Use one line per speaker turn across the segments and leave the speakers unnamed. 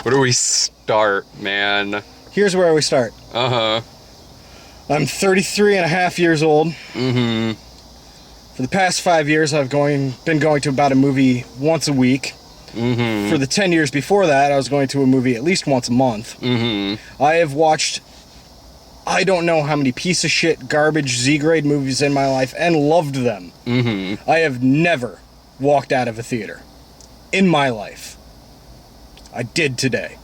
Where do we start, man?
Here's where we start.
Uh-huh.
I'm 33 and a half years old.
Mm-hmm.
For the past 5 years, I've been going to about a movie once a week.
Mm-hmm.
For the 10 years before that, I was going to a movie at least once a month.
Mm-hmm.
I have watched, I don't know how many piece of shit, garbage, Z-grade movies in my life and loved them.
Mm-hmm.
I have never walked out of a theater in my life. I did today.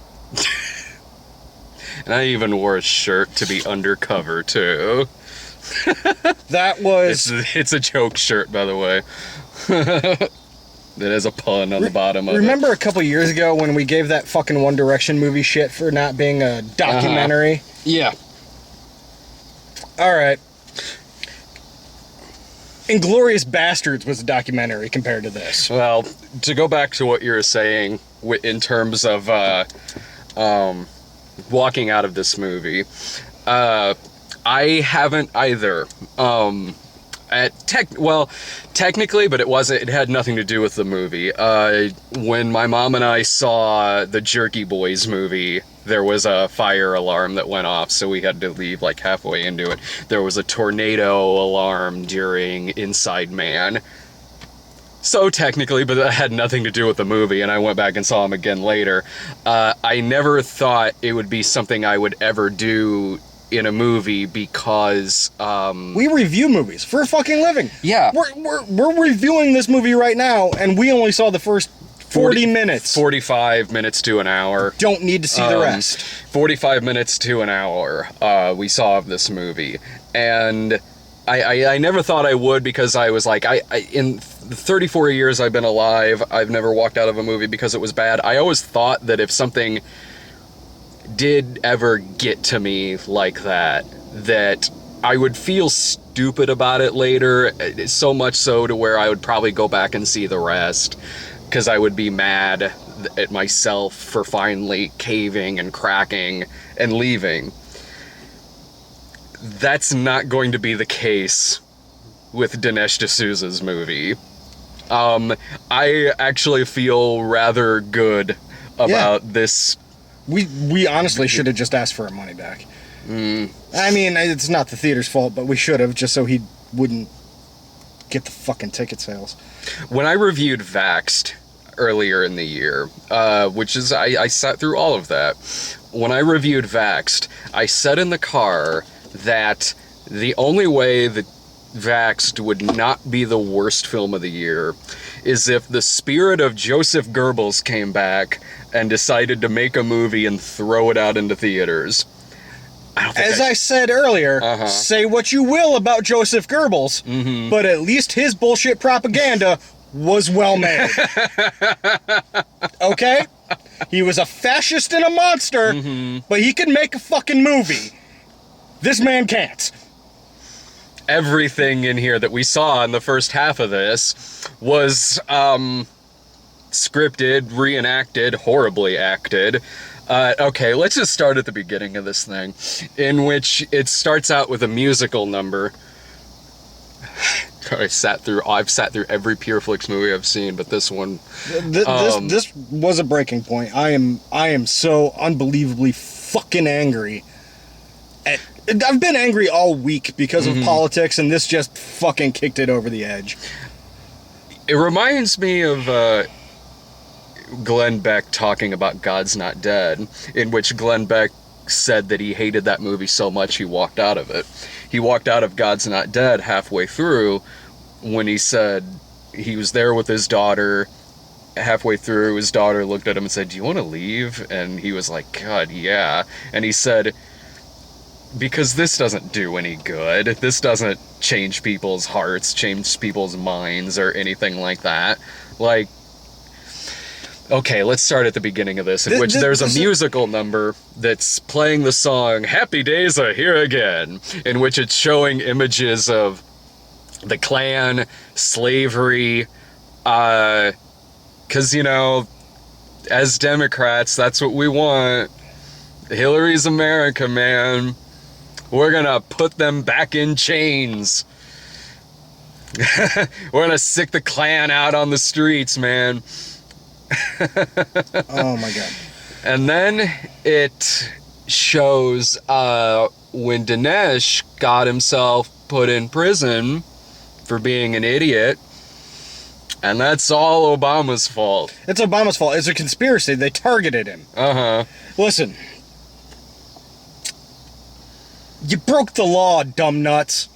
And I even wore a shirt to be undercover, too.
That was...
It's a joke shirt, by the way. That has a pun on the bottom of it.
Remember a couple years ago when we gave that fucking One Direction movie shit for not being a documentary?
Yeah.
Alright. Inglourious Bastards was a documentary compared to this.
Well, to go back to what you were saying in terms of walking out of this movie, I haven't either. Technically, but it had nothing to do with the movie. When my mom and I saw the Jerky Boys movie, there was a fire alarm that went off, so we had to leave like halfway into it. There was a tornado alarm during Inside Man. So technically, but that had nothing to do with the movie, and I went back and saw him again later. I never thought it would be something I would ever do in a movie because
we review movies for a fucking living.
Yeah.
We're reviewing this movie right now, and we only saw the first 40 minutes.
45 minutes to an hour.
Don't need to see the rest.
45 minutes to an hour we saw of this movie. And I never thought I would, because I was like, in the 34 years I've been alive, I've never walked out of a movie because it was bad. I always thought that if something did ever get to me like that I would feel stupid about it later, so much so to where I would probably go back and see the rest, because I would be mad at myself for finally caving and cracking and leaving. That's not going to be the case with Dinesh D'Souza's movie. I actually feel rather good about this.
We honestly should have just asked for our money back. I mean, it's not the theater's fault, but we should have, just so he wouldn't get the fucking ticket sales.
When I reviewed Vaxxed earlier in the year, which is, I sat through all of that. When I reviewed Vaxxed, I said in the car that the only way that Vaxxed would not be the worst film of the year is if the spirit of Joseph Goebbels came back and decided to make a movie and throw it out into theaters. As
I said earlier, say what you will about Joseph Goebbels, but at least his bullshit propaganda was well made. Okay? He was a fascist and a monster, but he could make a fucking movie. This man can't.
Everything in here that we saw in the first half of this was scripted, reenacted, horribly acted. Okay, let's just start at the beginning of this thing, in which it starts out with a musical number. I've sat through every PureFlix movie I've seen, but this one...
This was a breaking point. I am so unbelievably fucking angry. I've been angry all week because of politics, and this just fucking kicked it over the edge.
It reminds me of Glenn Beck talking about God's Not Dead, in which Glenn Beck said that he hated that movie so much he walked out of it. He walked out of God's Not Dead halfway through when he said he was there with his daughter. Halfway through, his daughter looked at him and said, "Do you want to leave?" And he was like, "God, yeah." And he said, "Because this doesn't do any good. This doesn't change people's hearts, change people's minds, or anything like that." Like, okay, let's start at the beginning of this, in which there's a musical number that's playing the song "Happy Days Are Here Again," in which it's showing images of the Klan, slavery, because, you know, as Democrats, that's what we want. Hillary's America, man. We're gonna put them back in chains. We're gonna sick the Klan out on the streets, man.
Oh my god.
And then it shows when Dinesh got himself put in prison for being an idiot. And that's all Obama's fault.
It's Obama's fault. It's a conspiracy. They targeted him.
Uh-huh.
Listen. You broke the law, dumb nuts.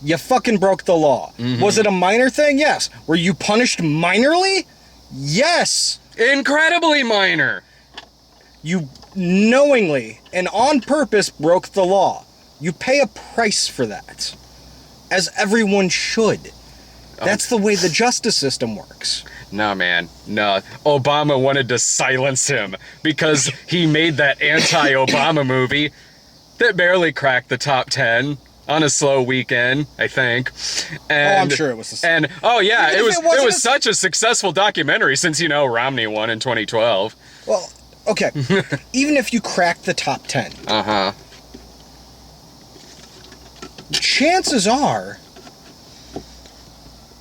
You fucking broke the law.
Mm-hmm.
Was it a minor thing? Yes. Were you punished minorly? Yes.
Incredibly minor.
You knowingly and on purpose broke the law. You pay a price for that. As everyone should. That's the way the justice system works.
No, man. No. Obama wanted to silence him because he made that anti-Obama movie that barely cracked the top 10 on a slow weekend, I think. And,
I'm sure it was.
And oh yeah,
Even
it
if
was
it wasn't
such a successful documentary since Romney won in 2012.
Well, okay. Even if you cracked the top 10,
Uh-huh.
chances are,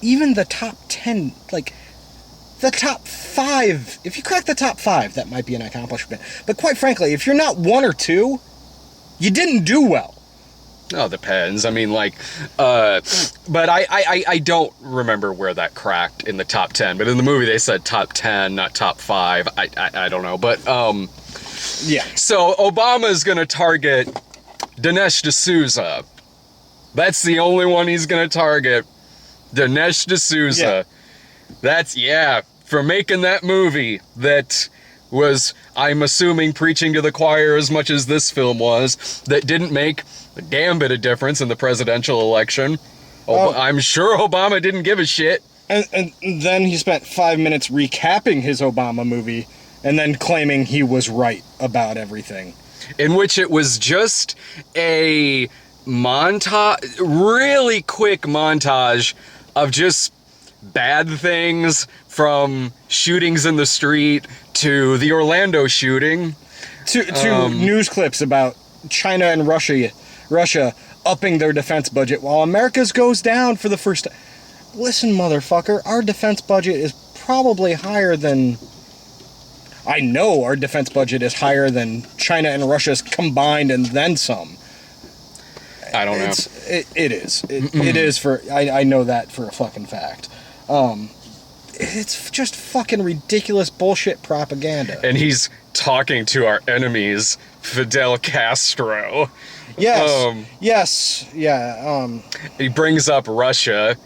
even the top 10, like, the top 5, if you crack the top 5, that might be an accomplishment. But quite frankly, if you're not 1 or 2, you didn't do well.
Oh, depends. I mean, like, but I don't remember where that cracked in the top 10. But in the movie, they said top 10, not top 5. I don't know. But,
Yeah.
so Obama's going to target Dinesh D'Souza. That's the only one he's going to target. Dinesh D'Souza.
Yeah.
For making that movie that was, I'm assuming, preaching to the choir as much as this film was, that didn't make a damn bit of difference in the presidential election. I'm sure Obama didn't give a shit.
And then he spent 5 minutes recapping his Obama movie and then claiming he was right about everything.
In which it was just a montage, really quick montage of just bad things, from shootings in the street to the Orlando shooting.
To news clips about China and Russia upping their defense budget while America's goes down for the first time. Listen, motherfucker, our defense budget is probably higher than... I know our defense budget is higher than China and Russia's combined and then some.
I don't know.
It is. It is for... I know that for a fucking fact. It's just fucking ridiculous bullshit propaganda.
And he's talking to our enemies, Fidel Castro.
Yes. Yes. Yeah.
He brings up Russia,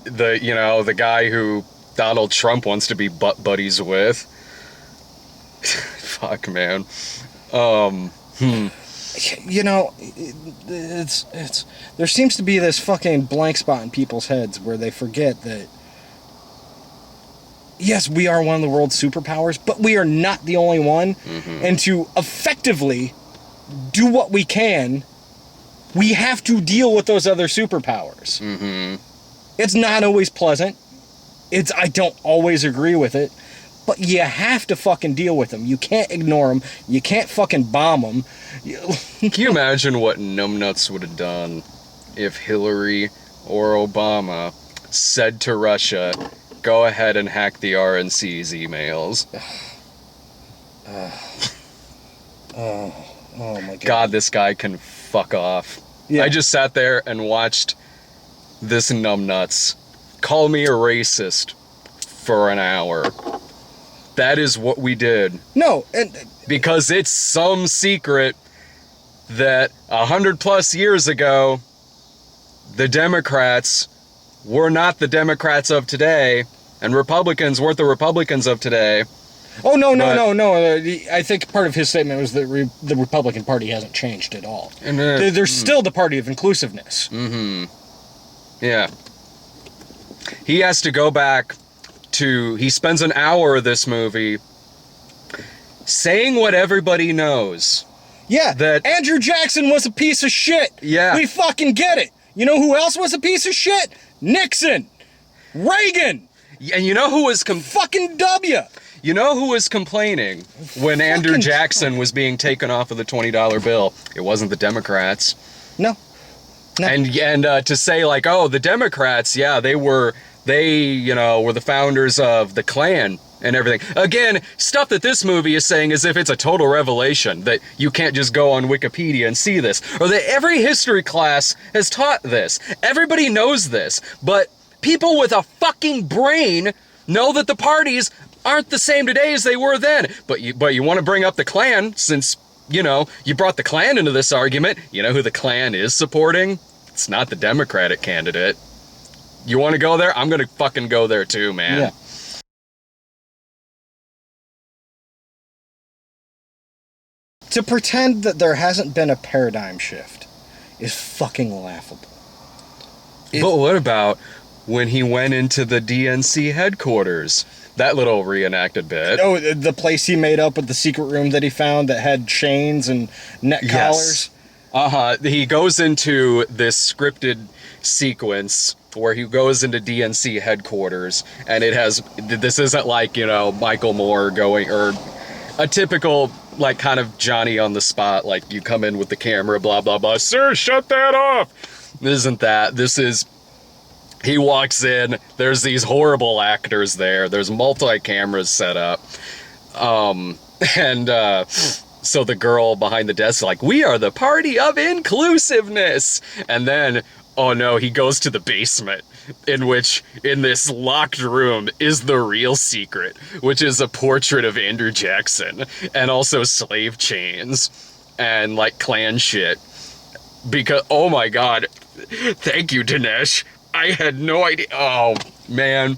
the guy who Donald Trump wants to be butt buddies with. Fuck, man.
It's there seems to be this fucking blank spot in people's heads where they forget that, yes, we are one of the world's superpowers, but we are not the only one. Mm-hmm. And to effectively do what we can, we have to deal with those other superpowers.
Mm-hmm.
It's not always pleasant. I don't always agree with it, but you have to fucking deal with them. You can't ignore them. You can't fucking bomb them.
Can you imagine what numbnuts would have done if Hillary or Obama said to Russia, go ahead and hack the RNC's emails?
Oh my God.
God, this guy can fuck off. Yeah. I just sat there and watched this numbnuts call me a racist for an hour. That is what we did.
No, and
because it's some secret that 100+ years ago, the Democrats were not the Democrats of today, and Republicans weren't the Republicans of today.
Oh, no. I think part of his statement was that the Republican Party hasn't changed at all. And, they're still the party of inclusiveness.
Mm-hmm. Yeah. He has to go back he spends an hour of this movie saying what everybody knows.
Yeah,
that
Andrew Jackson was a piece of shit.
Yeah.
We fucking get it. You know who else was a piece of shit? Nixon. Reagan.
And you know who was
fucking W.
You know who was complaining when Andrew Jackson was being taken off of the $20 bill? It wasn't the Democrats.
No.
And to say like, oh, the Democrats, yeah, they were They, were the founders of the Klan and everything. Again, stuff that this movie is saying as if it's a total revelation, that you can't just go on Wikipedia and see this, or that every history class has taught this. Everybody knows this, but people with a fucking brain know that the parties aren't the same today as they were then. But you want to bring up the Klan, since, you brought the Klan into this argument. You know who the Klan is supporting? It's not the Democratic candidate. You want to go there? I'm going to fucking go there too, man.
Yeah. To pretend that there hasn't been a paradigm shift is fucking laughable.
But what about when he went into the DNC headquarters? That little reenacted bit.
Oh, the place he made up with the secret room that he found that had chains and neck collars.
He goes into this scripted sequence where he goes into DNC headquarters, and this isn't like, Michael Moore going, or a typical, like, kind of Johnny on the spot, like, you come in with the camera, blah, blah, blah, sir, shut that off. This isn't that. This is, he walks in, there's these horrible actors there, there's multi-cameras set up, so the girl behind the desk is like, we are the party of inclusiveness, and then, oh no, he goes to the basement, in this locked room is the real secret, which is a portrait of Andrew Jackson, and also slave chains, and, like, Klan shit. Because, oh my god, thank you, Dinesh, I had no idea, oh, man.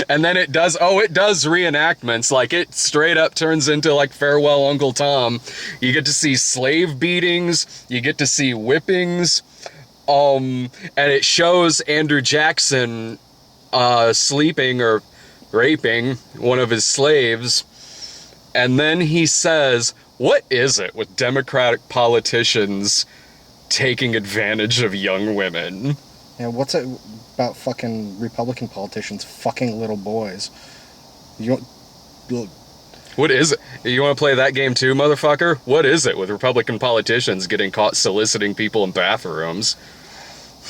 And then it does reenactments, like, it straight up turns into, like, Farewell Uncle Tom. You get to see slave beatings, you get to see whippings, and it shows Andrew Jackson sleeping or raping one of his slaves, and then he says, what is it with Democratic politicians taking advantage of young women?
Yeah, what's it about fucking Republican politicians fucking little boys?
What is it? You want to play that game too, motherfucker? What is it with Republican politicians getting caught soliciting people in bathrooms?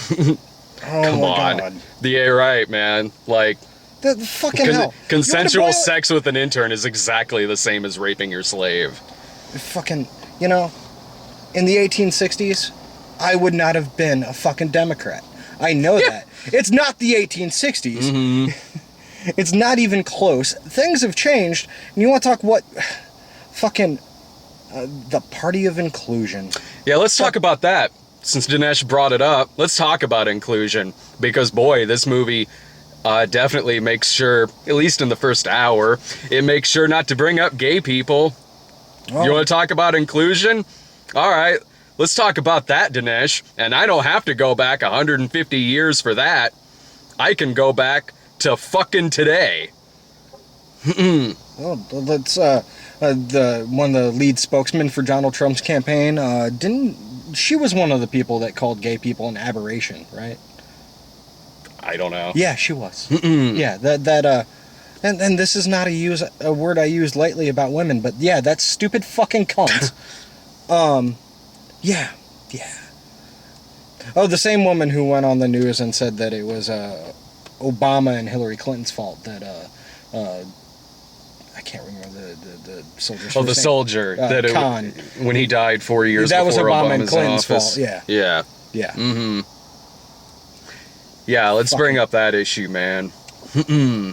Come on.
God.
Yeah, right, man. Like,
the fucking hell.
Consensual sex with an intern is exactly the same as raping your slave.
Fucking, in the 1860s, I would not have been a fucking Democrat. I know that. It's not the 1860s. Mm-hmm. It's not even close. Things have changed. And you want to talk the party of inclusion.
Yeah, let's talk about that. Since Dinesh brought it up, let's talk about inclusion. Because, boy, this movie definitely makes sure, at least in the first hour, it makes sure not to bring up gay people. Oh. You want to talk about inclusion? All right. Let's talk about that, Dinesh. And I don't have to go back 150 years for that. I can go back to fucking today.
Well, let's, one of the lead spokesmen for Donald Trump's campaign, she was one of the people that called gay people an aberration, right?
I don't know.
Yeah, she was. Yeah, and this is not a word I use lightly about women, but yeah, that stupid fucking cunt. Yeah. Oh, the same woman who went on the news and said that it was Obama and Hillary Clinton's fault that I can't remember the soldier's
the soldier that
Khan.
When he died 4 years
that
before
was Obama and
Obama's
Clinton's
office.
fault.
Yeah. Mm-hmm. Yeah, let's bring up that issue, man.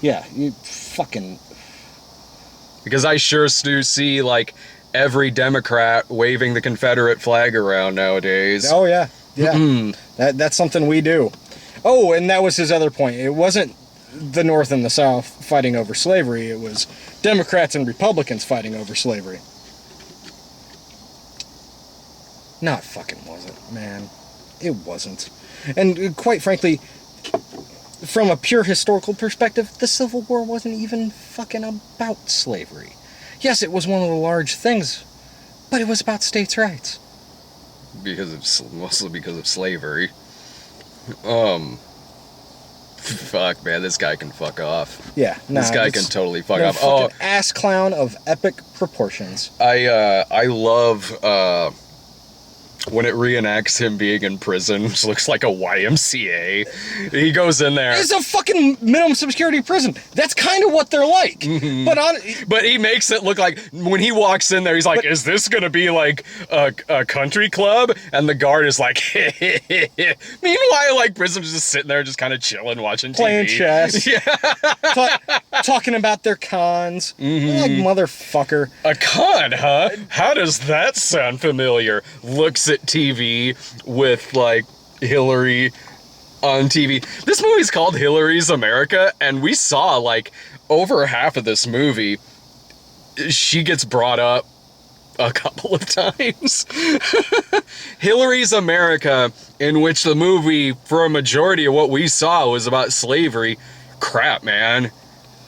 Yeah, you fucking.
Because I sure do see, like, every Democrat waving the Confederate flag around nowadays.
Oh, yeah. That's something we do. Oh, and that was his other point. It wasn't the North and the South fighting over slavery. It was Democrats and Republicans fighting over slavery. No, it fucking wasn't, man. It wasn't. And quite frankly, from a pure historical perspective, the Civil War wasn't even fucking about slavery. Yes, it was one of the large things, but it was about states' rights.
Mostly because of slavery. Fuck, man, this guy can fuck off.
Yeah,
this guy can totally fuck off. Oh,
ass clown of epic proportions.
I love when it reenacts him being in prison, which looks like a YMCA. He goes in there.
It's a fucking minimum security prison. That's kind of what they're like.
Mm-hmm.
But
But he makes it look like, when he walks in there, he's like, is this going to be like a country club? And the guard is like, meanwhile, like, prisoners just sitting there, just kind of chilling, watching
playing
TV.
chess,
Yeah.
talking about their cons.
Mm-hmm.
Like, motherfucker.
A con, huh? How does that sound familiar? Looks at TV with, like, Hillary on TV. This movie's called Hillary's America, and we saw, like, over half of this movie, she gets brought up a couple of times. Hillary's America, in which the movie, for a majority of what we saw, was about slavery. Crap, man.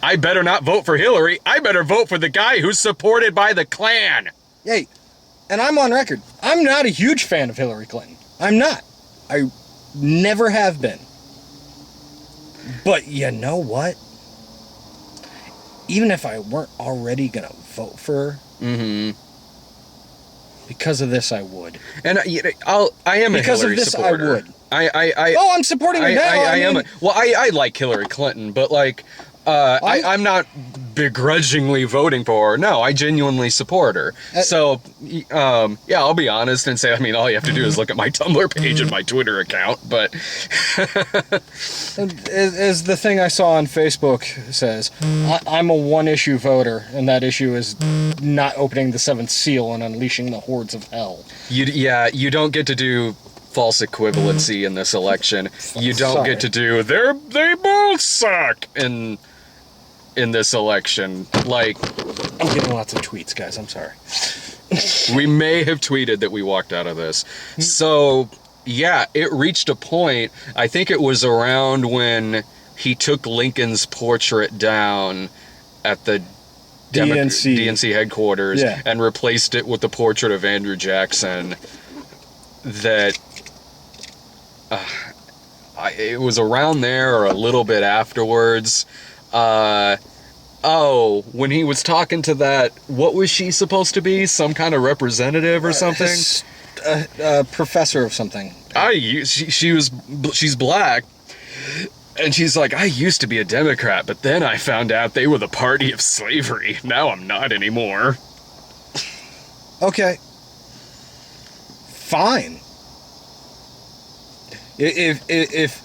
I better not vote for Hillary. I better vote for the guy who's supported by the Klan.
Hey, and I'm on record. I'm not a huge fan of Hillary Clinton. I'm not. I never have been. But you know what? Even if I weren't already gonna vote for her, because of this, I would.
And I am
Because
a Hillary
of this,
supporter.
I would.
I
Oh, I'm supporting her now.
I am.
mean,
I like Hillary Clinton, but like, I'm not begrudgingly voting for her. No, I genuinely support her. So, yeah, I'll be honest and say, I mean, all you have to do is look at my Tumblr page and my Twitter account, but...
as the thing I saw on Facebook says, I'm a one-issue voter, and that issue is not opening the seventh seal and unleashing the hordes of hell.
You don't get to do false equivalency in this election. You don't get to do, they both suck in this election. Like,
I'm getting lots of tweets, guys. I'm sorry.
we may have tweeted that we walked out of this. So, yeah, it reached a point, I think it was around when he took Lincoln's portrait down at the DNC headquarters,
Yeah.
and replaced it with the portrait of Andrew Jackson, that it was around there or a little bit afterwards. When he was talking to that, what was she supposed to be? Some kind of representative or something?
Professor of something.
She's black, and she's like, I used to be a Democrat, but then I found out they were the party of slavery. Now I'm not anymore.
Okay. Fine. If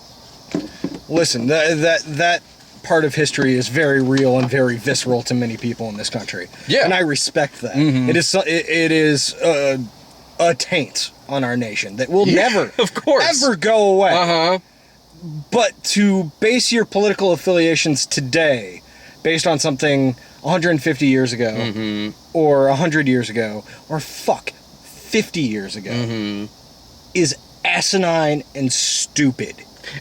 listen, that part of history is very real and very visceral to many people in this country.
Yeah.
And I respect that. It is a taint on our nation that will never,
of course,
ever go away.
Uh-huh.
But to base your political affiliations today based on something 150 years ago, or 100 years ago, or 50 years ago, is asinine and stupid.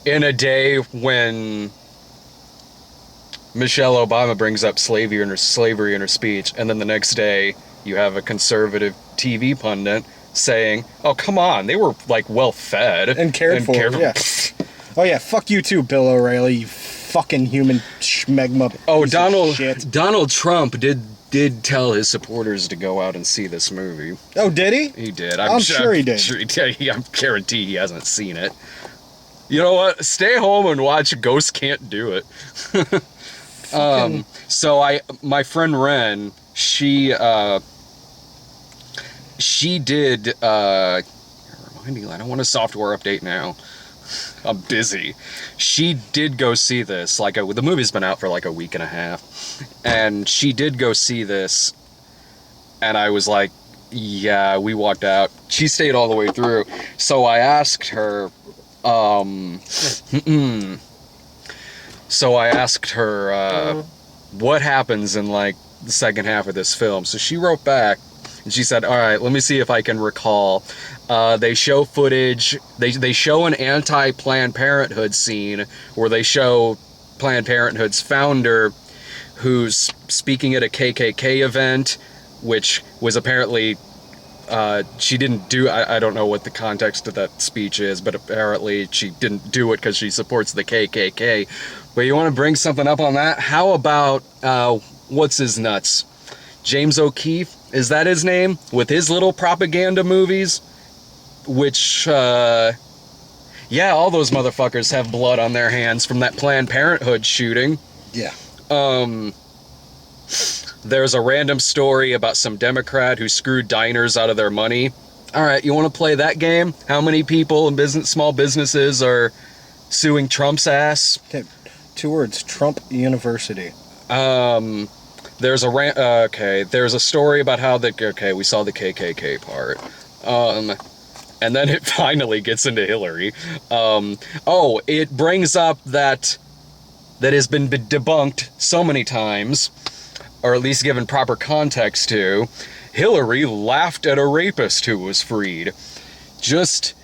In a day when Michelle Obama brings up slavery in her speech, and then the next day you have a conservative TV pundit saying, "Oh, come on, they were like well fed
And cared for. Yeah. Oh yeah, fuck you too, Bill O'Reilly, you fucking human schmegma.
Oh,
piece of shit.
Donald Trump did tell his supporters to go out and see this movie.
Oh, did he?
He did.
I'm sure he did.
I'm guaranteed he hasn't seen it. You know what? Stay home and watch Ghost Can't Do It. So my friend Ren, she did, remind me, I don't want a software update now. I'm busy. She did go see this, the movie's been out for like a week and a half, and she did go see this, and I was like, yeah, we walked out. She stayed all the way through, so I asked her, what happens in like the second half of this film. So she wrote back and she said, all right, let me see if I can recall. They show footage, they show an anti-Planned Parenthood scene where they show Planned Parenthood's founder who's speaking at a KKK event, which was apparently, she didn't do, I don't know what the context of that speech is, but apparently she didn't do it because she supports the KKK. But you want to bring something up on that? How about, what's his nuts? James O'Keefe, is that his name? With his little propaganda movies? which, yeah, all those motherfuckers have blood on their hands from that Planned Parenthood shooting.
Yeah.
There's a random story about some Democrat who screwed diners out of their money. All right, you want to play that game? How many people in small businesses are suing Trump's ass?
Okay. 2 words: Trump University.
There's a story about how we saw the KKK part. And then it finally gets into Hillary. It brings up that has been debunked so many times, or at least given proper context to. Hillary laughed at a rapist who was freed. Just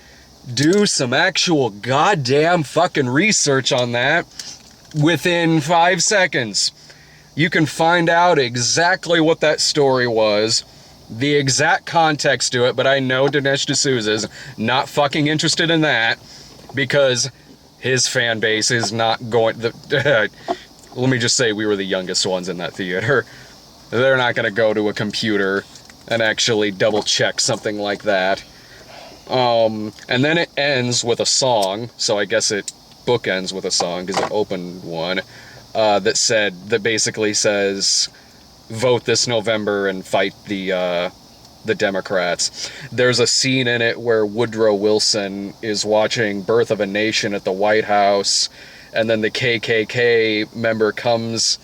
do some actual goddamn fucking research on that within 5 seconds. You can find out exactly what that story was, the exact context to it, but I know Dinesh D'Souza's not fucking interested in that because his fan base is not going... let me just say we were the youngest ones in that theater. They're not going to go to a computer and actually double check something like that. And then it ends with a song, so I guess it bookends with a song because it opened one that basically says, vote this November and fight the Democrats. There's a scene in it where Woodrow Wilson is watching Birth of a Nation at the White House, and then the KKK member comes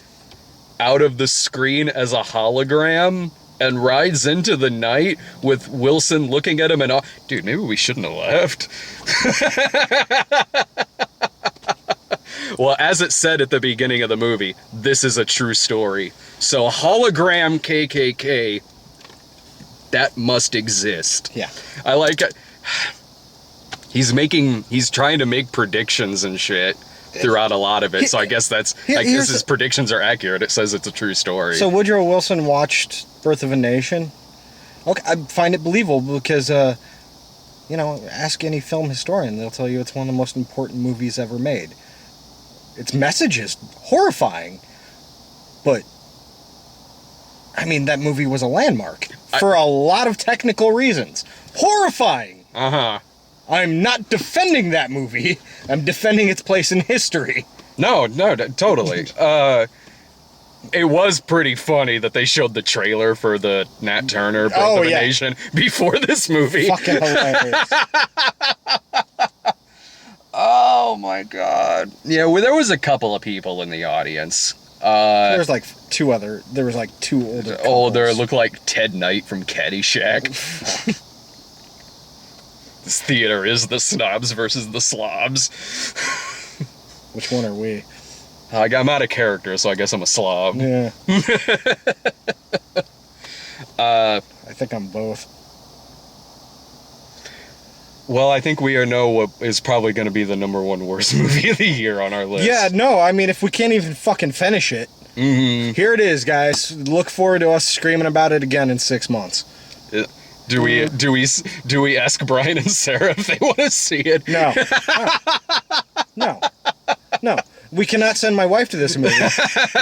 out of the screen as a hologram and rides into the night with Wilson looking at him and all. Dude, maybe we shouldn't have left. Well, as it said at the beginning of the movie, this is a true story. So hologram KKK, that must exist.
Yeah.
I like it. He's trying to make predictions and shit throughout a lot of it. So I guess his predictions are accurate. It says it's a true story.
So Woodrow Wilson watched Birth of a Nation. Okay, I find it believable because, ask any film historian. They'll tell you it's one of the most important movies ever made. Its message is horrifying, but, I mean, that movie was a landmark for a lot of technical reasons. Horrifying!
Uh-huh.
I'm not defending that movie. I'm defending its place in history.
No, totally. It was pretty funny that they showed the trailer for the Nat Turner Birth of a Nation before this movie.
Fucking hilarious.
Oh my god. Yeah, well, there was a couple of people in the audience.
There was like two older couples.
Older, looked like Ted Knight from Caddyshack. This theater is the snobs versus the slobs.
Which one are we?
I'm out of character, so I guess I'm a slob.
Yeah. I think I'm both.
Well, I think we know what is probably going to be the number one worst movie of the year on our list.
Yeah, no, I mean, if we can't even fucking finish it, here it is, guys. Look forward to us screaming about it again in 6 months.
Do we ask Brian and Sarah if they want to see it?
No. We cannot send my wife to this movie.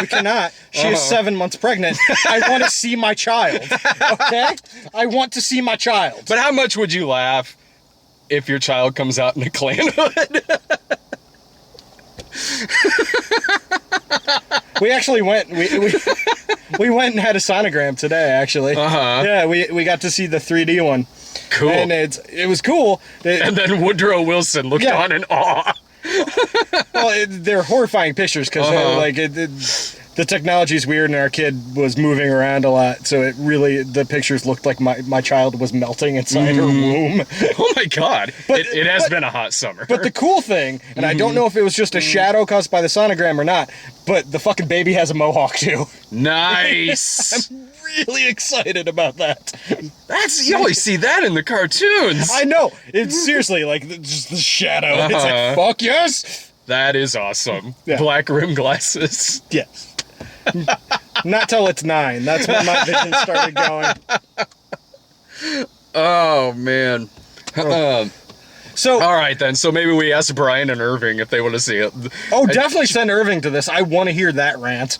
We cannot. She is 7 months pregnant. I want to see my child. Okay? I want to see my child.
But how much would you laugh if your child comes out in a Klan hood?
We actually went. We went and had a sonogram today. Actually, yeah, we got to see the 3D one.
Cool.
And it was cool.
And then Woodrow Wilson looked on in awe.
Well, they're horrifying pictures because the technology is weird, and our kid was moving around a lot, so the pictures looked like my child was melting inside her womb.
Oh my god! But it has been a hot summer.
But the cool thing, and I don't know if it was just a shadow caused by the sonogram or not, but the fucking baby has a mohawk too.
Nice.
I'm really excited about that.
You always see that in the cartoons.
I know. It's seriously like just the shadow. It's like, fuck yes.
That is awesome.
Yeah.
Black rim glasses.
Yes. Not till it's 9. That's when my vision started going.
Oh man.
So
all right then. So maybe we ask Brian and Irving if they want to see it.
Oh, definitely send Irving to this. I want to hear that rant.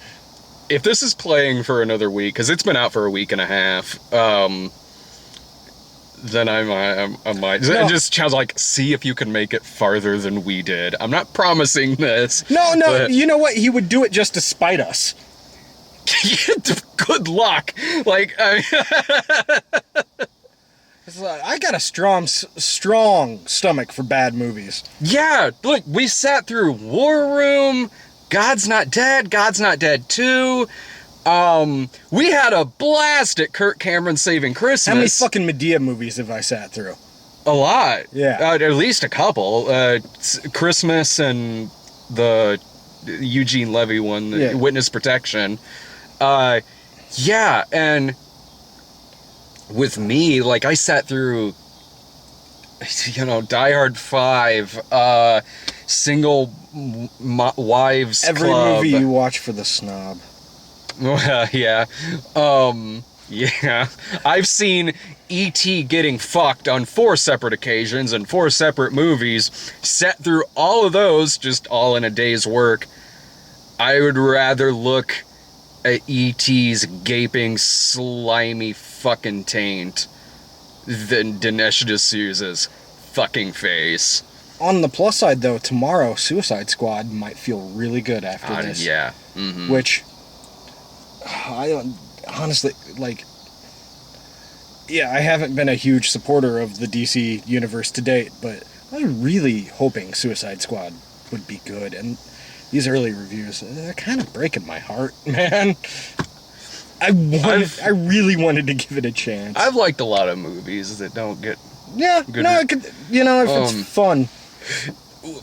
If this is playing for another week, because it's been out for a week and a half, then I might.
No.
It just sounds like, see if you can make it farther than we did. I'm not promising this.
No,
but-
you know what? He would do it just to spite us.
Good luck. Like,
It's like, I got a strong stomach for bad movies.
yeah, look, we sat through War Room, God's Not Dead, God's Not Dead 2. We had a blast at Kirk Cameron Saving Christmas.
How many fucking Medea movies have I sat through?
A lot.
Yeah.
At least a couple. Christmas and the Eugene Levy one,
Yeah.
Witness Protection. Yeah, and with me, like, I sat through, Die Hard 5, Single Wives
Every
Club.
movie you watch for the snob.
Yeah. Yeah. I've seen E.T. getting fucked on 4 separate occasions and 4 separate movies. Sat through all of those, just all in a day's work. I would rather look at E.T.'s gaping, slimy fucking taint than Dinesh D'Souza's fucking face.
On the plus side, though, tomorrow Suicide Squad might feel really good after this.
Yeah. Mm-hmm.
Which, I don't, honestly, like, yeah, I haven't been a huge supporter of the DC universe to date, but I was really hoping Suicide Squad would be good, and these early reviews, they're kind of breaking my heart, man. I really wanted to give it a chance.
I've liked a lot of movies that don't get...
Yeah,
Good
no,
re-
it could, if it's fun.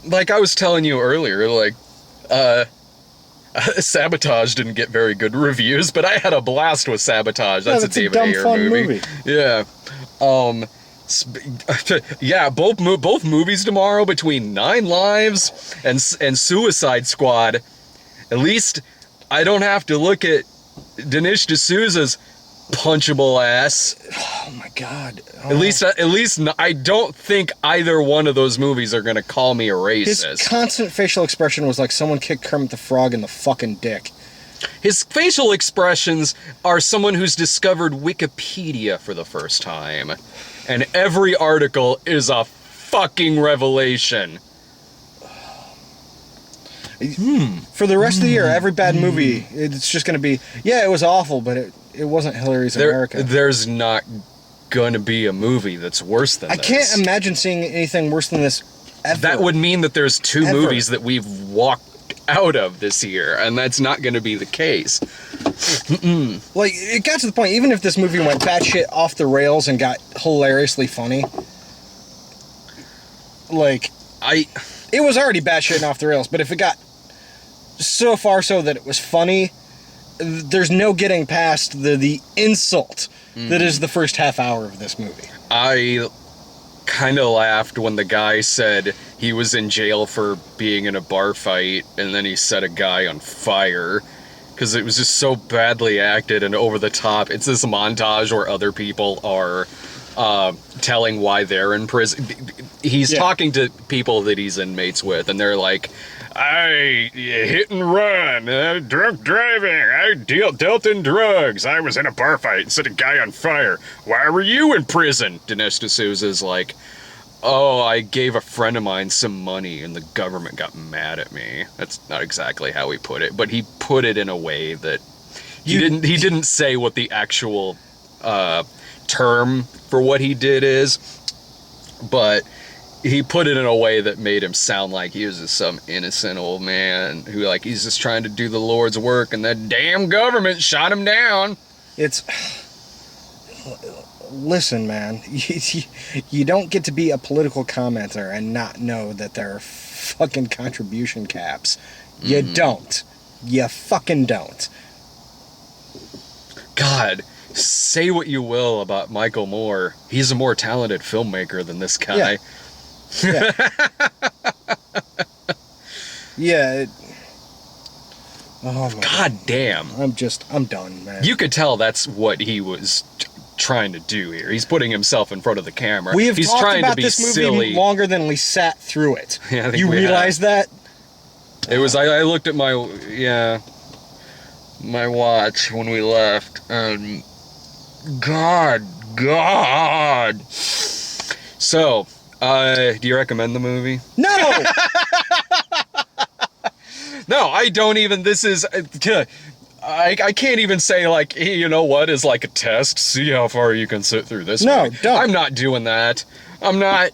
Like I was telling you earlier, like, Sabotage didn't get very good reviews, but I had a blast with Sabotage. That's
that's a
David
dumb,
Ayer
fun
movie.
movie.
Yeah. Yeah, both movies tomorrow between Nine Lives and Suicide Squad. At least I don't have to look at Dinesh D'Souza's punchable ass.
Oh my god.
At least I don't think either one of those movies are gonna call me a
His
racist.
constant facial expression was like someone kicked Kermit the Frog in the fucking dick.
His facial expressions are someone who's discovered Wikipedia for the first time. And every article is a fucking revelation.
For the rest of the year, every bad movie, it's just going to be, yeah, it was awful, but it wasn't Hillary's America.
There's not gonna be a movie that's worse than
I
this.
can't imagine seeing anything worse than this ever.
That would mean that there's 2
Ever.
movies that we've walked out of this year, and that's not gonna be the case.
Like, it got to the point, even if this movie went batshit off the rails and got hilariously funny, like, it was already batshit and off the rails, but if it got so far so that it was funny, there's no getting past the insult that is the first half hour of this movie.
I kind of laughed when the guy said he was in jail for being in a bar fight, and then he set a guy on fire, because it was just so badly acted and over the top. It's this montage where other people are telling why they're in prison. He's talking to people that he's inmates with, and they're like, I hit and run, drunk driving, I dealt in drugs, I was in a bar fight and set a guy on fire. Why were you in prison? Dinesh D'Souza's like, oh, I gave a friend of mine some money and the government got mad at me. That's not exactly how he put it, but he put it in a way that he didn't say what the actual term for what he did is, but he put it in a way that made him sound like he was just some innocent old man who, like, he's just trying to do the Lord's work and the damn government shot him down.
It's... Listen, man, you don't get to be a political commenter and not know that there are fucking contribution caps. You don't. You fucking don't.
God, say what you will about Michael Moore. He's a more talented filmmaker than this guy.
Yeah. Yeah. Yeah. Oh my
God damn.
I'm done, man.
You could tell that's what he was trying to do here. He's putting himself in front of the camera.
We have
He's
talked
trying
about
to be
this movie
silly.
longer than we sat through it.
Yeah, I think
you
we
realize that?
It was, I looked at my watch when we left, and God God. So, do you recommend the movie?
No!
No, I don't even. This is. I can't even say, like, hey, you know what, is like a test. See how far you can sit through this.
No,
movie.
don't.
I'm not doing that. I'm not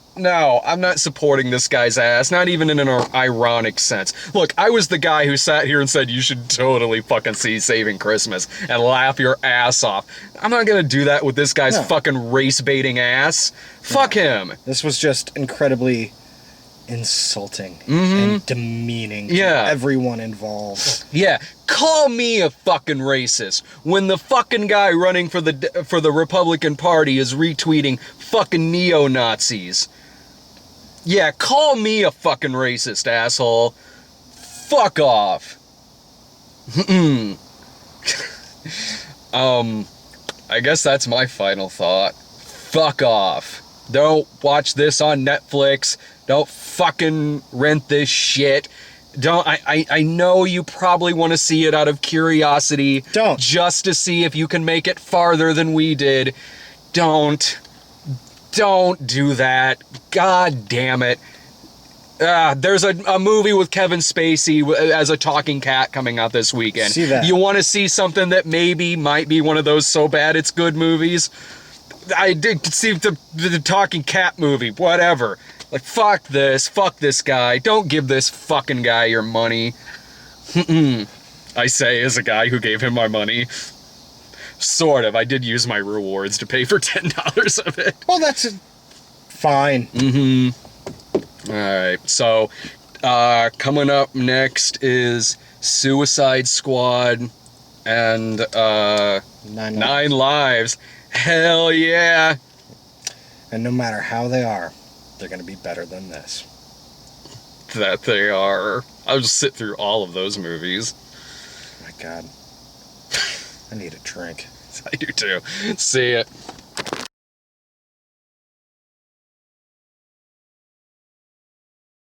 supporting this guy's ass, not even in an ironic sense. Look, I was the guy who sat here and said you should totally fucking see Saving Christmas and laugh your ass off. I'm not gonna do that with this guy's fucking race-baiting ass. Fuck him.
This was just incredibly insulting and demeaning to everyone involved.
Yeah, call me a fucking racist when the fucking guy running for the Republican Party is retweeting fucking neo-Nazis. Yeah, call me a fucking racist, asshole. Fuck off. I guess that's my final thought. Fuck off. Don't watch this on Netflix. Don't fucking rent this shit. Don't. I know you probably want to see it out of curiosity.
Don't.
Just to see if you can make it farther than we did. Don't do that. God damn it. There's a movie with Kevin Spacey as a talking cat coming out this weekend.
See that.
You want to see something that maybe might be one of those so bad it's good movies? I did see the talking cat movie, whatever. Like, fuck this guy. Don't give this fucking guy your money. I say as a guy who gave him my money. Sort of. I did use my rewards to pay for $10 of it.
Well, that's fine.
Alright, so coming up next is Suicide Squad and Nine Lives. Hell yeah.
And no matter how they are, they're going to be better than this.
That they are. I'll just sit through all of those movies.
Oh my God. I need a drink.
I do too. See ya.